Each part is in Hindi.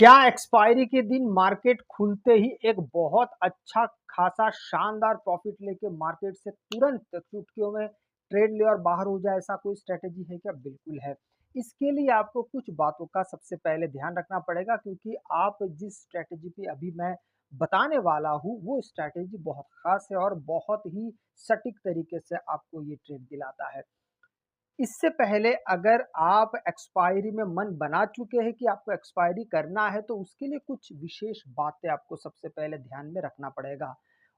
क्या एक्सपायरी के दिन मार्केट खुलते ही एक बहुत अच्छा खासा शानदार प्रॉफिट लेके मार्केट से तुरंत चुटकियों में ट्रेड ले और बाहर हो जाए, ऐसा कोई स्ट्रेटेजी है क्या? बिल्कुल है। इसके लिए आपको कुछ बातों का सबसे पहले ध्यान रखना पड़ेगा, क्योंकि आप जिस स्ट्रेटेजी पे अभी मैं बताने वाला हूँ वो स्ट्रेटेजी बहुत खास है और बहुत ही सटीक तरीके से आपको ये ट्रेड दिलाता है। इससे पहले अगर आप एक्सपायरी में मन बना चुके हैं कि आपको एक्सपायरी करना है, तो उसके लिए कुछ विशेष बातें आपको सबसे पहले ध्यान में रखना पड़ेगा।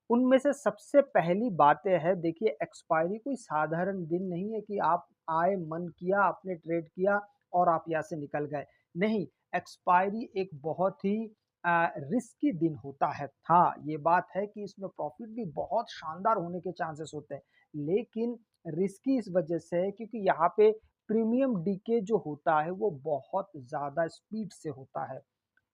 उनमें से सबसे पहली बातें है, देखिए एक्सपायरी कोई साधारण दिन नहीं है कि आप आए, मन किया, आपने ट्रेड किया और आप यहाँ से निकल गए। नहीं, एक्सपायरी एक बहुत ही रिस्की दिन होता है। हाँ, ये बात है कि इसमें प्रॉफिट भी बहुत शानदार होने के चांसेस होते हैं, लेकिन रिस्की इस वजह से है क्योंकि यहाँ पे प्रीमियम डीके जो होता है वो बहुत ज़्यादा स्पीड से होता है।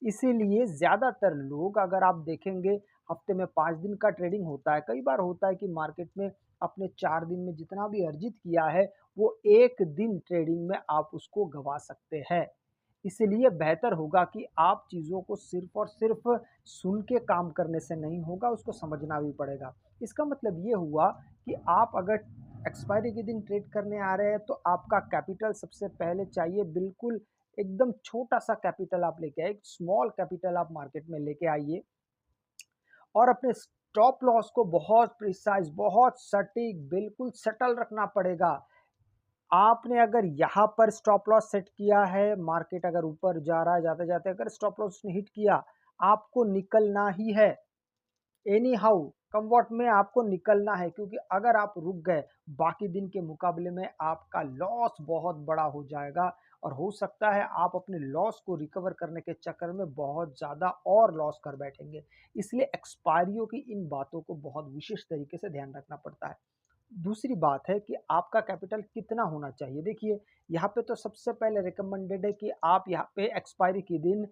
इसीलिए ज़्यादातर लोग, अगर आप देखेंगे, हफ्ते में 5 दिन का ट्रेडिंग होता है। कई बार होता है कि मार्केट में अपने 4 दिन में जितना भी अर्जित किया है, वो 1 दिन ट्रेडिंग में आप उसको गँवा सकते हैं। इसलिए बेहतर होगा कि आप चीज़ों को सिर्फ़ और सिर्फ़ सुन के काम करने से नहीं होगा, उसको समझना भी पड़ेगा। इसका मतलब ये हुआ कि आप अगर एक्सपायरी के दिन ट्रेड करने आ रहे हैं, तो आपका कैपिटल सबसे पहले चाहिए, बिल्कुल एकदम छोटा-सा कैपिटल आप लेके आइए, एक स्मॉल कैपिटल आप मार्केट में लेके आइए और अपने स्टॉप लॉस को बहुत प्रिसाइज़, बहुत सटीक, बिल्कुल सटल रखना पड़ेगा। आपने अगर यहाँ पर स्टॉप लॉस सेट किया है, मार्केट अगर ऊपर जा रहा है, जाते-जाते अगर स्टॉप लॉस ने हिट किया, आपको निकलना ही है। एनी हाउ कम व्हाट में आपको निकलना है, क्योंकि अगर आप रुक गए, बाकी दिन के मुकाबले में आपका लॉस बहुत बड़ा हो जाएगा और हो सकता है आप अपने लॉस को रिकवर करने के चक्कर में बहुत ज़्यादा और लॉस कर बैठेंगे। इसलिए एक्सपायरियों की इन बातों को बहुत विशेष तरीके से ध्यान रखना पड़ता है। दूसरी बात है कि आपका कैपिटल कितना होना चाहिए। देखिए, यहाँ पे तो सबसे पहले रिकमेंडेड है कि आप यहाँ पे एक्सपायरी के दिन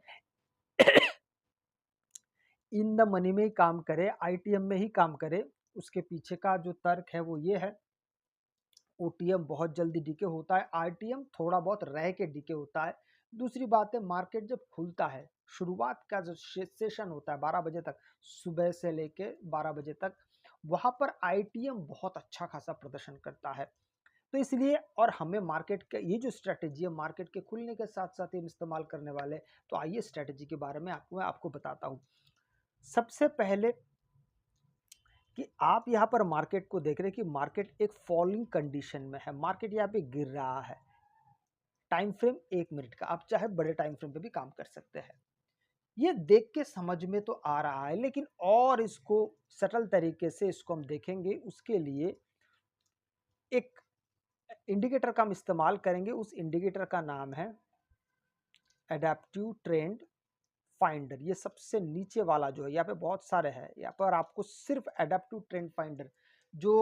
इन द मनी में ही काम करे, आईटीएम में ही काम करे। उसके पीछे का जो तर्क है वो ये है, ओटीएम बहुत जल्दी डीके होता है, आरटीएम थोड़ा बहुत रह के डीके होता है। दूसरी बात है, मार्केट जब खुलता है, शुरुआत का जो सेशन होता है 12 बजे तक, सुबह से लेके 12 बजे तक, वहां पर आईटीएम बहुत अच्छा खासा प्रदर्शन करता है। तो इसलिए, और हमें मार्केट का ये जो स्ट्रेटेजी है, मार्केट के खुलने के साथ साथ हम इस्तेमाल करने वाले, तो आइए स्ट्रेटेजी के बारे में आपको बताता हूँ। सबसे पहले कि आप यहाँ पर मार्केट को देख रहे हैं कि मार्केट एक फॉलिंग कंडीशन में है, मार्केट यहाँ पे गिर रहा है। टाइम फ्रेम 1 मिनट का, आप चाहे बड़े टाइम फ्रेम पे भी काम कर सकते हैं। ये देख के समझ में तो आ रहा है, लेकिन और इसको सटल तरीके से इसको हम देखेंगे, उसके लिए एक इंडिकेटर का हम इस्तेमाल करेंगे। उस इंडिकेटर का नाम है एडेप्टिव ट्रेंड फाइंडर। ये सबसे नीचे वाला जो है, यहाँ पे बहुत सारे हैं, यहाँ पर आपको सिर्फ एडेप्टिव ट्रेंड फाइंडर जो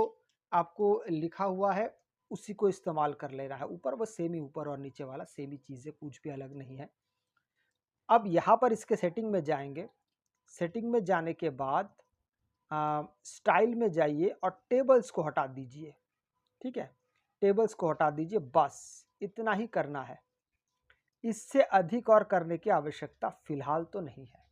आपको लिखा हुआ है उसी को इस्तेमाल कर ले रहा है। ऊपर वो सेम ही, ऊपर और नीचे वाला सेम ही चीज़ है, कुछ भी अलग नहीं है। अब यहाँ पर इसके सेटिंग में जाएंगे। सेटिंग में जाने के बाद स्टाइल में जाइए और टेबल्स को हटा दीजिए। ठीक है, टेबल्स को हटा दीजिए, बस इतना ही करना है। इससे अधिक और करने की आवश्यकता फिलहाल तो नहीं है।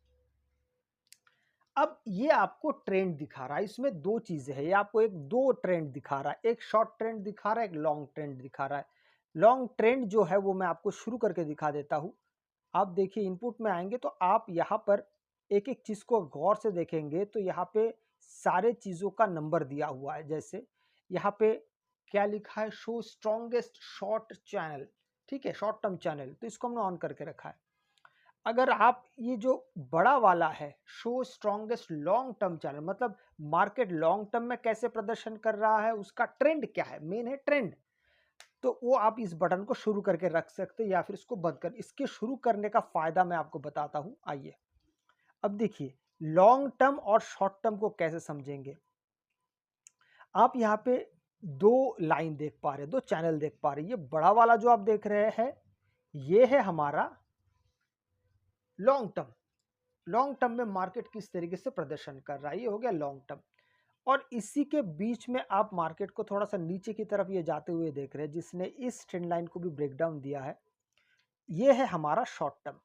अब ये आपको ट्रेंड दिखा रहा है, इसमें दो चीजें हैं, ये आपको एक दो ट्रेंड दिखा रहा है, एक शॉर्ट ट्रेंड दिखा रहा है, एक लॉन्ग ट्रेंड दिखा रहा है। लॉन्ग ट्रेंड जो है वो मैं आपको शुरू करके दिखा देता हूं। आप देखिए, इनपुट में आएंगे तो आप यहाँ पर एक एक चीज को गौर से देखेंगे तो यहाँ पे सारे चीजों का नंबर दिया हुआ है। जैसे यहाँ पे क्या लिखा है, शो स्ट्रॉन्गेस्ट शॉर्ट चैनल। ठीक है, शॉर्ट टर्म चैनल, तो इसको हमने ऑन करके रखा है। अगर आप ये जो बड़ा वाला है, show strongest long term channel, मतलब मार्केट लॉन्ग टर्म में कैसे प्रदर्शन कर रहा है, उसका ट्रेंड क्या है, मेन है ट्रेंड, तो वो आप इस बटन को शुरू करके रख सकते हैं या फिर इसको बंद कर। इसके शुरू करने का फायदा मैं आपको बताता हूं, आइए। अब देखिए, लॉन्ग टर्म और शॉर्ट टर्म को कैसे समझेंगे। आप यहाँ पे दो लाइन देख पा रहे, दो चैनल देख पा रहे। ये बड़ा वाला जो आप देख रहे हैं, ये है हमारा लॉन्ग टर्म। लॉन्ग टर्म में मार्केट किस तरीके से प्रदर्शन कर रहा है, ये हो गया लॉन्ग टर्म। और इसी के बीच में आप मार्केट को थोड़ा सा नीचे की तरफ ये जाते हुए देख रहे हैं, जिसने इस ट्रेंड लाइन को भी ब्रेक डाउन दिया है, ये है हमारा शॉर्ट टर्म।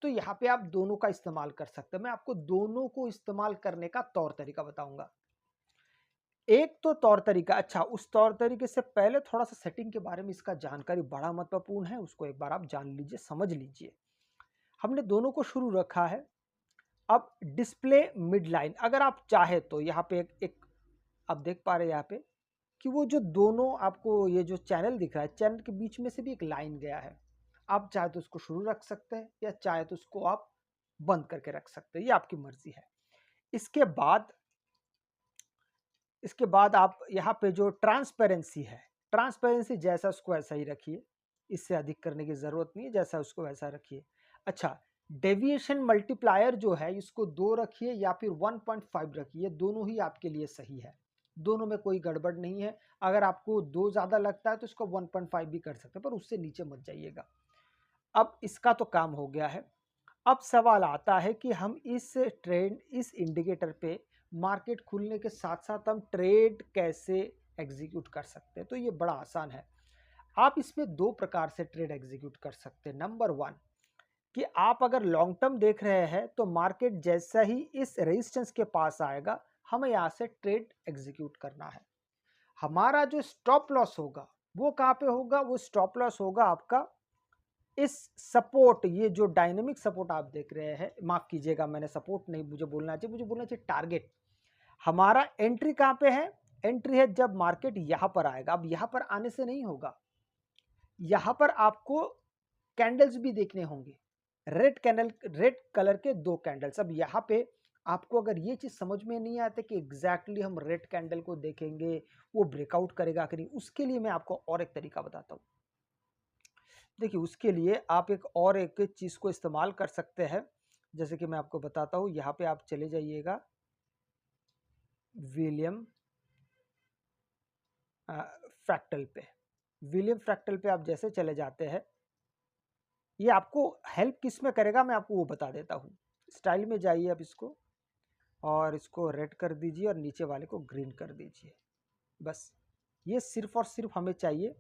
तो यहाँ पे आप दोनों का इस्तेमाल कर सकते हैं। मैं आपको दोनों को इस्तेमाल करने का तौर तरीका बताऊंगा। एक तो तौर तरीका, अच्छा उस तौर तरीके से पहले थोड़ा सा सेटिंग के बारे में, इसका जानकारी बड़ा महत्वपूर्ण है, उसको एक बार आप जान लीजिए, समझ लीजिए। हमने दोनों को शुरू रखा है। अब डिस्प्ले मिड लाइन, अगर आप चाहे तो यहाँ पे एक आप देख पा रहे हैं यहाँ पे कि वो जो दोनों आपको ये जो चैनल दिख रहा है, चैनल के बीच में से भी एक लाइन गया है। आप चाहे तो उसको शुरू रख सकते हैं या चाहे तो उसको आप बंद करके रख सकते हैं, ये आपकी मर्जी है। इसके बाद आप यहाँ पे जो ट्रांसपेरेंसी है, ट्रांसपेरेंसी जैसा उसको वैसा ही रखिए, इससे अधिक करने की जरूरत नहीं है, जैसा उसको वैसा रखिए। अच्छा, डेविएशन मल्टीप्लायर जो है इसको 2 रखिए या फिर 1.5 रखिए, दोनों ही आपके लिए सही है, दोनों में कोई गड़बड़ नहीं है। अगर आपको 2 ज्यादा लगता है तो इसको 1.5 भी कर सकते हैं, पर उससे नीचे मत जाइएगा। अब इसका तो काम हो गया है। अब सवाल आता है कि हम इस इंडिकेटर पे मार्केट खुलने के साथ साथ हम ट्रेड कैसे एग्जीक्यूट कर सकते हैं। तो ये बड़ा आसान है। आप इसमें 2 प्रकार से ट्रेड एग्जीक्यूट कर सकते हैं। नंबर 1 कि आप अगर लॉन्ग टर्म देख रहे हैं तो मार्केट जैसा ही इस रेजिस्टेंस के पास आएगा, हमें यहां से ट्रेड एग्जीक्यूट करना है। हमारा जो स्टॉप लॉस होगा वो कहां पे होगा? वो स्टॉप लॉस होगा आपका इस सपोर्ट, ये जो डायनेमिक सपोर्ट आप देख रहे हैं, माफ कीजिएगा मैंने सपोर्ट नहीं मुझे बोलना चाहिए, मुझे बोलना चाहिए टारगेट। हमारा एंट्री कहां पे है? एंट्री है जब मार्केट यहां पर आएगा। अब यहां पर आने से नहीं होगा, यहां पर आपको कैंडल्स भी देखने होंगे, रेड कैंडल, रेड कलर के 2 कैंडल्स। अब यहां पे आपको अगर ये चीज समझ में नहीं आती कि एग्जैक्टली हम रेड कैंडल को देखेंगे वो ब्रेकआउट करेगा कि नहीं, उसके लिए मैं आपको और एक तरीका बताता हूं। देखिए, उसके लिए आप एक चीज को इस्तेमाल कर सकते हैं, जैसे कि मैं आपको बताता हूं। यहां पे आप चले जाइएगा विलियम फ्रैक्टल पे। विलियम फ्रैक्टल पे आप जैसे चले जाते हैं, ये आपको हेल्प किस में करेगा मैं आपको वो बता देता हूँ। स्टाइल में जाइए आप इसको, और इसको रेड कर दीजिए और नीचे वाले को ग्रीन कर दीजिए। बस ये सिर्फ और सिर्फ हमें चाहिए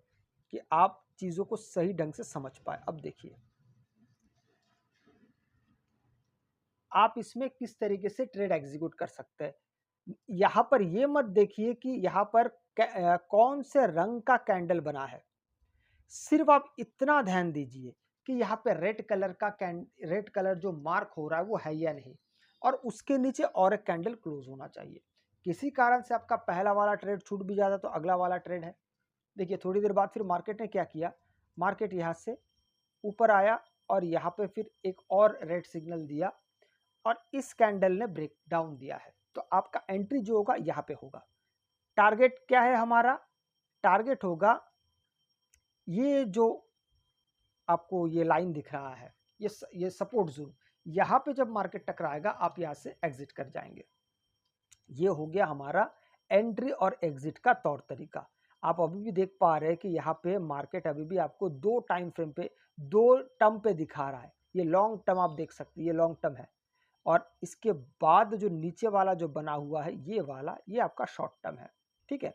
कि आप चीज़ों को सही ढंग से समझ पाए। अब देखिए आप इसमें किस तरीके से ट्रेड एग्जीक्यूट कर सकते हैं। यहां पर ये मत देखिए कि यहां पर कौन से रंग का कैंडल बना है, सिर्फ आप इतना ध्यान दीजिए कि यहाँ पे रेड कलर जो मार्क हो रहा है वो है या नहीं, और उसके नीचे और एक कैंडल क्लोज होना चाहिए। किसी कारण से आपका पहला वाला ट्रेड छूट भी जाता तो अगला वाला ट्रेड है। देखिए थोड़ी देर बाद फिर मार्केट ने क्या किया, मार्केट यहाँ से ऊपर आया और यहाँ पे फिर एक और रेड सिग्नल दिया और इस कैंडल ने ब्रेक डाउन दिया है। तो आपका एंट्री जो होगा यहाँ पे होगा। टारगेट क्या है हमारा? टारगेट होगा ये जो आपको ये लाइन दिख रहा है, ये सपोर्ट जोन, यहां पे जब मार्केट टकराएगा आप यहां से एग्जिट कर जाएंगे। ये हो गया हमारा एंट्री और एग्जिट का तौर तरीका। आप अभी भी देख पा रहे हैं कि यहाँ पे मार्केट अभी भी आपको 2 टाइम फ्रेम पे, 2 टर्म पे दिखा रहा है। ये लॉन्ग टर्म आप देख सकते हैं, ये लॉन्ग टर्म है, और इसके बाद जो नीचे वाला जो बना हुआ है ये वाला, ये आपका शॉर्ट टर्म है। ठीक है,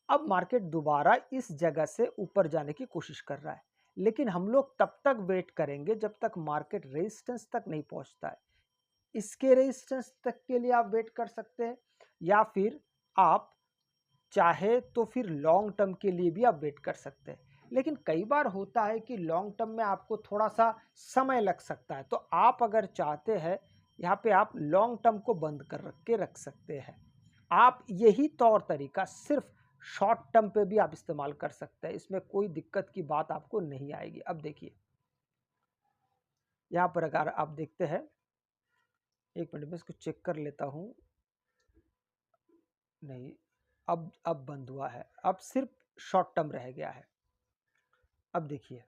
अब मार्केट दोबारा इस जगह से ऊपर जाने की कोशिश कर रहा है, लेकिन हम लोग तब तक वेट करेंगे जब तक मार्केट रेजिस्टेंस तक नहीं पहुंचता है। इसके रेजिस्टेंस तक के लिए आप वेट कर सकते हैं, या फिर आप चाहे तो फिर लॉन्ग टर्म के लिए भी आप वेट कर सकते हैं। लेकिन कई बार होता है कि लॉन्ग टर्म में आपको थोड़ा सा समय लग सकता है, तो आप अगर चाहते हैं यहाँ पे आप लॉन्ग टर्म को बंद कर रख सकते हैं। आप यही तौर तरीका सिर्फ शॉर्ट टर्म पे भी आप इस्तेमाल कर सकते हैं, इसमें कोई दिक्कत की बात आपको नहीं आएगी। अब देखिए यहाँ पर अगर आप देखते हैं, एक मिनट में इसको चेक कर लेता हूं। नहीं, अब बंद हुआ है, अब सिर्फ शॉर्ट टर्म रह गया है। अब देखिए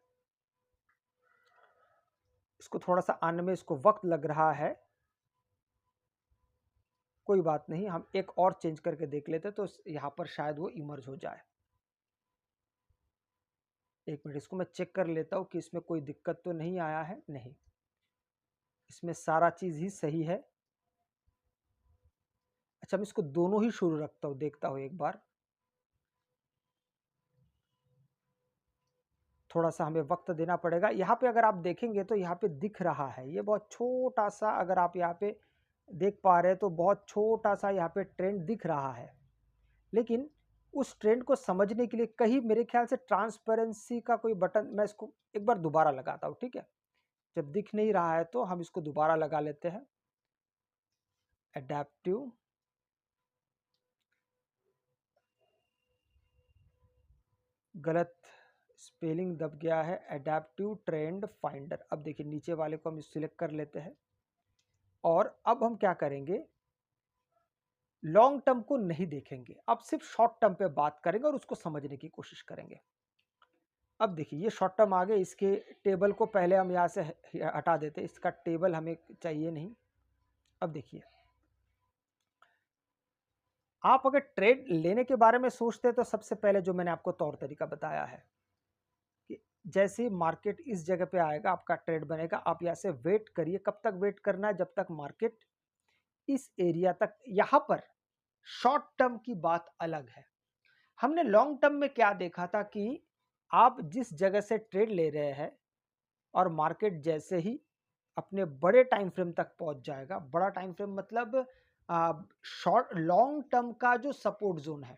इसको थोड़ा सा आने में इसको वक्त लग रहा है, कोई बात नहीं, हम एक और चेंज करके देख लेते तो यहाँ पर शायद वो इमर्ज हो जाए। एक मिनट इसको मैं चेक कर लेता हूँ कि इसमें कोई दिक्कत तो नहीं आया है। नहीं, इसमें सारा चीज ही सही है। अच्छा, मैं इसको दोनों ही शुरू रखता हूँ, देखता हूँ एक बार। थोड़ा सा हमें वक्त देना पड़ेगा। यहाँ पे अगर आप देखेंगे तो यहाँ पे दिख रहा है, ये बहुत छोटा सा, अगर आप यहाँ पे देख पा रहे हैं तो बहुत छोटा सा यहाँ पे ट्रेंड दिख रहा है। लेकिन उस ट्रेंड को समझने के लिए कहीं मेरे ख्याल से ट्रांसपेरेंसी का कोई बटन, मैं इसको एक बार दोबारा लगाता हूँ, ठीक है। जब दिख नहीं रहा है तो हम इसको दोबारा लगा लेते हैं। एडेप्टिव, गलत स्पेलिंग दब गया है, एडेप्टिव ट्रेंड फाइंडर। अब देखिए नीचे वाले को हम सिलेक्ट कर लेते हैं और अब हम क्या करेंगे, लॉन्ग टर्म को नहीं देखेंगे, अब सिर्फ शॉर्ट टर्म पे बात करेंगे और उसको समझने की कोशिश करेंगे। अब देखिए ये शॉर्ट टर्म आ गए, इसके टेबल को पहले हम यहाँ से हटा देते हैं, इसका टेबल हमें चाहिए नहीं। अब देखिए आप अगर ट्रेड लेने के बारे में सोचते हैं तो सबसे पहले जो मैंने आपको तौर तरीका बताया है कि जैसे ही मार्केट इस जगह पे आएगा आपका ट्रेड बनेगा, आप यहाँ से वेट करिए। कब तक वेट करना है, जब तक मार्केट इस एरिया तक। यहाँ पर शॉर्ट टर्म की बात अलग है। हमने लॉन्ग टर्म में क्या देखा था कि आप जिस जगह से ट्रेड ले रहे हैं और मार्केट जैसे ही अपने बड़े टाइम फ्रेम तक पहुंच जाएगा, बड़ा टाइम फ्रेम मतलब शॉर्ट लॉन्ग टर्म का जो सपोर्ट जोन है,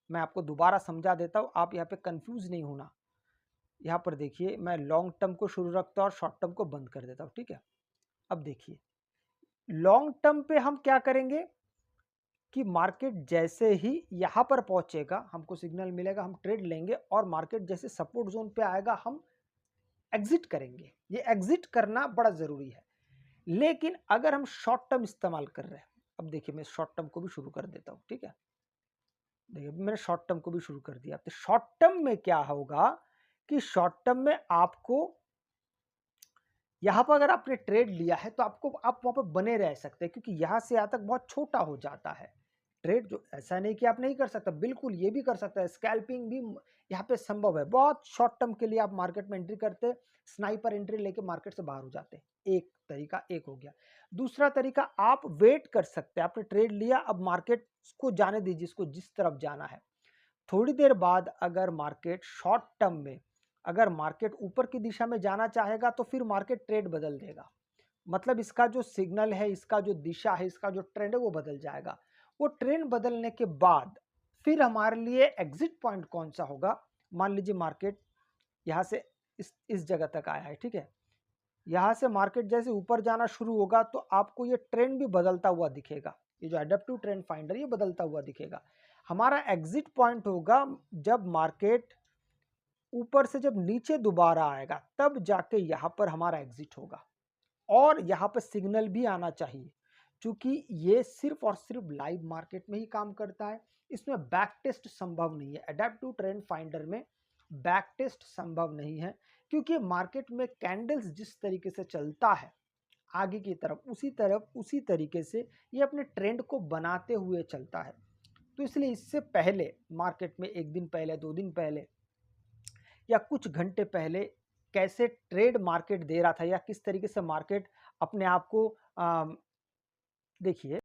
मैं आपको दोबारा समझा देता हूं, आप यहाँ पे कंफ्यूज नहीं होना। यहाँ पर देखिए मैं लॉन्ग टर्म को शुरू रखता हूं और शॉर्ट टर्म को बंद कर देता हूं, ठीक है। अब देखिए लॉन्ग टर्म पे हम क्या करेंगे कि मार्केट जैसे ही यहाँ पर पहुंचेगा, हमको सिग्नल मिलेगा, हम ट्रेड लेंगे और मार्केट जैसे सपोर्ट जोन पे आएगा हम एग्जिट करेंगे। ये एग्जिट करना बड़ा जरूरी है। लेकिन अगर हम शॉर्ट टर्म इस्तेमाल कर रहे हैं, अब देखिए मैं शॉर्ट टर्म को भी शुरू कर देता हूं, ठीक है। देखिए मैंने शॉर्ट टर्म को भी शुरू कर दिया। तो शॉर्ट टर्म में क्या होगा कि शॉर्ट टर्म में आपको यहां पर अगर आपने ट्रेड लिया है तो आपको आप वहां पर बने रह सकते हैं, क्योंकि यहां से यहां तक बहुत छोटा हो जाता है ट्रेड। जो ऐसा नहीं कि आप नहीं कर सकते, बिल्कुल ये भी कर सकते हैं, स्कैल्पिंग भी यहाँ पे संभव है। बहुत शॉर्ट टर्म के लिए आप मार्केट में एंट्री करते, स्नाइपर एंट्री लेके मार्केट से बाहर हो जाते। एक तरीका एक हो गया। दूसरा तरीका आप वेट कर सकते हैं, आपने ट्रेड लिया, अब मार्केट को जाने दीजिए, इसको जिस तरफ जाना है। थोड़ी देर बाद अगर मार्केट शॉर्ट टर्म में अगर मार्केट ऊपर की दिशा में जाना चाहेगा तो फिर मार्केट ट्रेड बदल देगा, मतलब इसका जो सिग्नल है, इसका जो दिशा है, इसका जो ट्रेंड है वो बदल जाएगा। वो ट्रेंड बदलने के बाद फिर हमारे लिए एग्जिट पॉइंट कौन सा होगा। मान लीजिए मार्केट यहाँ से इस जगह तक आया है, ठीक है। यहाँ से मार्केट जैसे ऊपर जाना शुरू होगा तो आपको ये ट्रेंड भी बदलता हुआ दिखेगा, ये जो एडेप्टिव ट्रेंड फाइंडर ये बदलता हुआ दिखेगा। हमारा एग्जिट पॉइंट होगा जब मार्केट ऊपर से जब नीचे दोबारा आएगा, तब जाके यहाँ पर हमारा एग्जिट होगा। और यहाँ पर सिग्नल भी आना चाहिए, क्योंकि ये सिर्फ और सिर्फ लाइव मार्केट में ही काम करता है, इसमें बैक टेस्ट संभव नहीं है। एडेप्टिव ट्रेंड फाइंडर में बैक टेस्ट संभव नहीं है, क्योंकि मार्केट में कैंडल्स जिस तरीके से चलता है आगे की तरफ उसी तरीके से ये अपने ट्रेंड को बनाते हुए चलता है। तो इसलिए इससे पहले मार्केट में एक दिन पहले, 2 दिन पहले या कुछ घंटे पहले कैसे ट्रेड मार्केट दे रहा था या किस तरीके से मार्केट अपने आप को देखिए